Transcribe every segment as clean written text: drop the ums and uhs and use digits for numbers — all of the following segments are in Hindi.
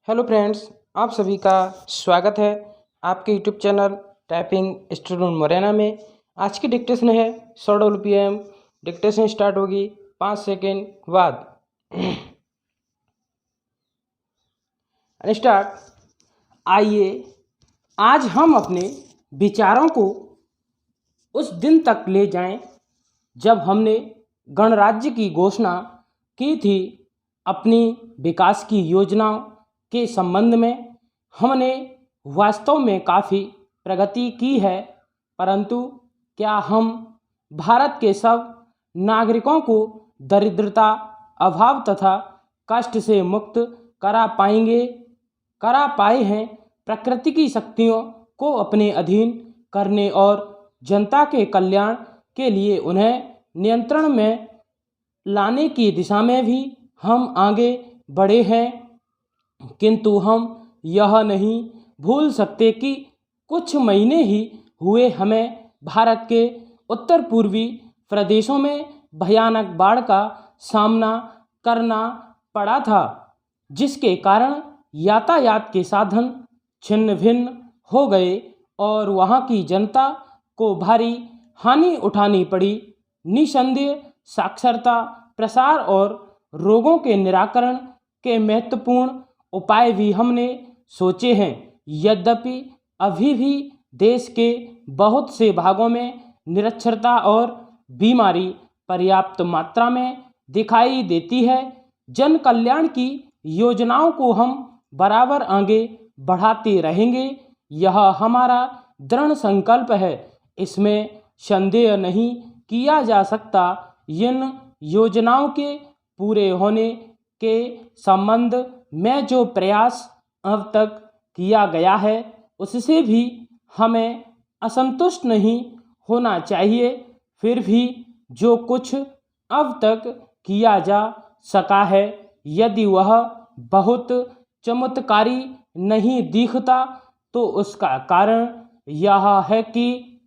हेलो फ्रेंड्स, आप सभी का स्वागत है आपके YouTube channel typing student Morena में। आज की डिक्टेशन है 100 पीएम। डिक्टेशन स्टार्ट होगी 5 सेकेंड बाद। स्टार्ट। आइए आज हम अपने विचारों को उस दिन तक ले जाएं जब हमने गणराज्य की घोषणा की थी। अपनी विकास की योजनाओं के संबंध में हमने वास्तव में काफ़ी प्रगति की है, परंतु क्या हम भारत के सब नागरिकों को दरिद्रता, अभाव तथा कष्ट से मुक्त करा पाए हैं? प्रकृति की शक्तियों को अपने अधीन करने और जनता के कल्याण के लिए उन्हें नियंत्रण में लाने की दिशा में भी हम आगे बढ़े हैं, किंतु हम यह नहीं भूल सकते कि कुछ महीने ही हुए हमें भारत के उत्तर पूर्वी प्रदेशों में भयानक बाढ़ का सामना करना पड़ा था, जिसके कारण यातायात के साधन छिन्न भिन्न हो गए और वहाँ की जनता को भारी हानि उठानी पड़ी। निसंदेह साक्षरता, प्रसार और रोगों के निराकरण के महत्वपूर्ण उपाय भी हमने सोचे हैं। यद्यपि अभी भी देश के बहुत से भागों में निरक्षरता और बीमारी पर्याप्त मात्रा में दिखाई देती है, जन कल्याण की योजनाओं को हम बराबर आगे बढ़ाते रहेंगे। यह हमारा दृढ़ संकल्प है, इसमें संदेह नहीं किया जा सकता। इन योजनाओं के पूरे होने के संबंध में जो प्रयास अब तक किया गया है, उससे भी हमें असंतुष्ट नहीं होना चाहिए। फिर भी जो कुछ अब तक किया जा सका है, यदि वह बहुत चमत्कारी नहीं दिखता, तो उसका कारण यह है कि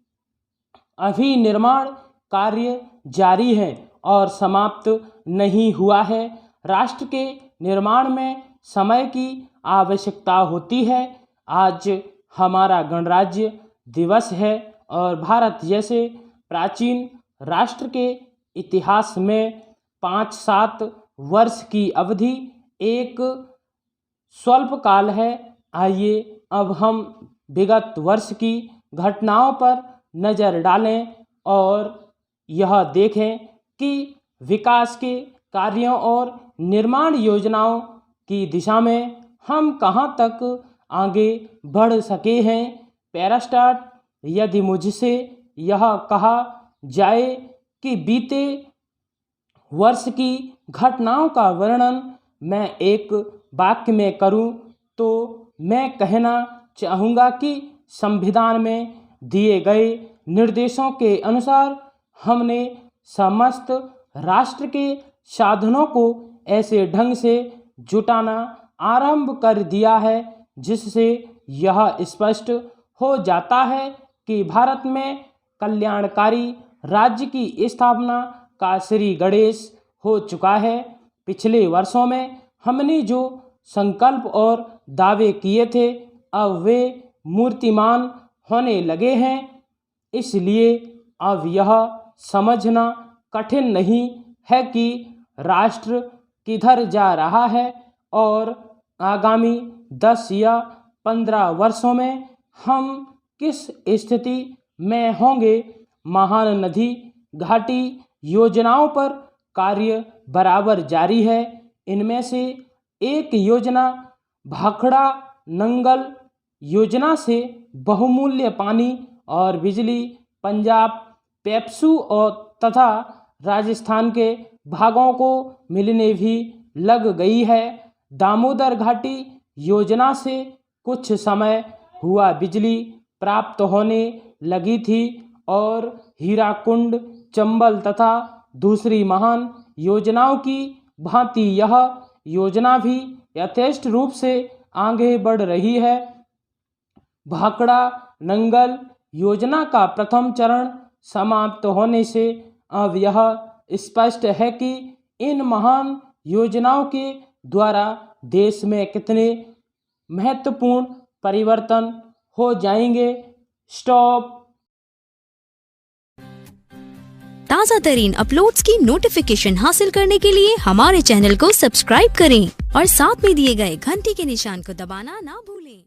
अभी निर्माण कार्य जारी है और समाप्त नहीं हुआ है। राष्ट्र के निर्माण में समय की आवश्यकता होती है। आज हमारा गणराज्य दिवस है और भारत जैसे प्राचीन राष्ट्र के इतिहास में 5-7 वर्ष की अवधि एक स्वल्प काल है। आइए अब हम विगत वर्ष की घटनाओं पर नज़र डालें और यह देखें कि विकास के कार्यों और निर्माण योजनाओं की दिशा में हम कहां तक आगे बढ़ सके हैं। Para start. यदि मुझसे यह कहा जाए कि बीते वर्ष की घटनाओं का वर्णन मैं एक वाक्य में करूं, तो मैं कहना चाहूँगा कि संविधान में दिए गए निर्देशों के अनुसार हमने समस्त राष्ट्र के साधनों को ऐसे ढंग से जुटाना आरंभ कर दिया है जिससे यह स्पष्ट हो जाता है कि भारत में कल्याणकारी राज्य की स्थापना का श्री गणेश हो चुका है। पिछले वर्षों में हमने जो संकल्प और दावे किए थे, अब वे मूर्तिमान होने लगे हैं। इसलिए अब यह समझना कठिन नहीं है कि राष्ट्र किधर जा रहा है और आगामी 10 या 15 वर्षों में हम किस स्थिति में होंगे। महान नदी घाटी योजनाओं पर कार्य बराबर जारी है। इनमें से एक योजना भाखड़ा नंगल योजना से बहुमूल्य पानी और बिजली पंजाब, पेप्सू और तथा राजस्थान के भागों को मिलने भी लग गई है। दामोदर घाटी योजना से कुछ समय हुआ बिजली प्राप्त होने लगी थी और हीराकुंड, चंबल तथा दूसरी महान योजनाओं की भांति यह योजना भी यथेष्ट रूप से आगे बढ़ रही है। भाखड़ा नंगल योजना का प्रथम चरण समाप्त होने से अब यह स्पष्ट है कि इन महान योजनाओं के द्वारा देश में कितने महत्वपूर्ण परिवर्तन हो जाएंगे। स्टॉप। ताज़ा तरीन अपलोड्स की नोटिफिकेशन हासिल करने के लिए हमारे चैनल को सब्सक्राइब करें और साथ में दिए गए घंटी के निशान को दबाना ना भूलें।